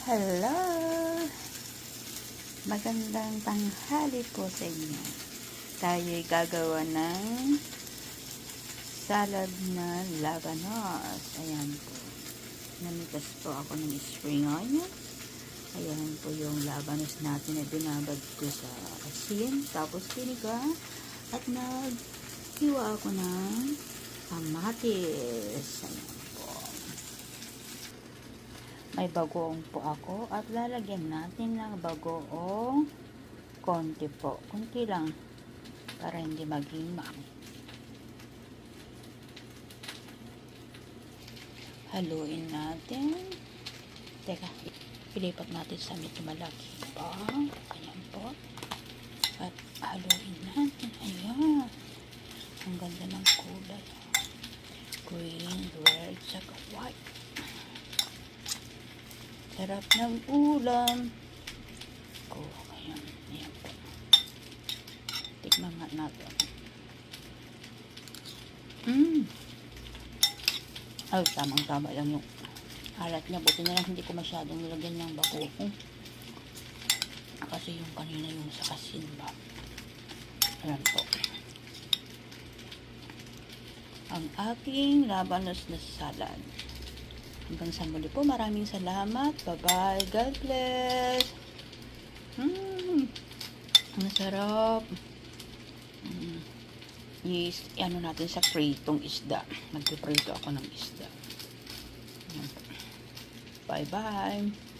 Hello! Magandang tanghali po sa inyo. Tayo'y gagawa ng salad na labanos. Ayan po. Namitas po ako ng spring onion. Ayan po yung labanos natin na binabad ko sa asin. Tapos tiniga. At naghiwa ako ng kamatis. Ayan. May bagoong po ako at lalagyan natin ng bagoong konti po. Kunti lang para hindi maging mami. Haluin natin. Teka, ilipat natin sa medyo malaki pa. Ayan po. At haluin natin. Ayan. Ang ganda ng kulay. Green, red, saka white. Sarap ng ulam. Ayan. Ayan po. Tikman nga natin. Ay, tamang-tama lang yung alat niya. Buti na lang hindi ko masyadong nilagyan ng bagoong. Kasi yung kanina yung sa asin ba. Ayan po. Ang aking labanos na salad. Hanggang sa muli po. Maraming salamat. Bye-bye. God bless. Ang sarap. Ano natin sa pritong isda. Magpiprito ako ng isda. Bye-bye.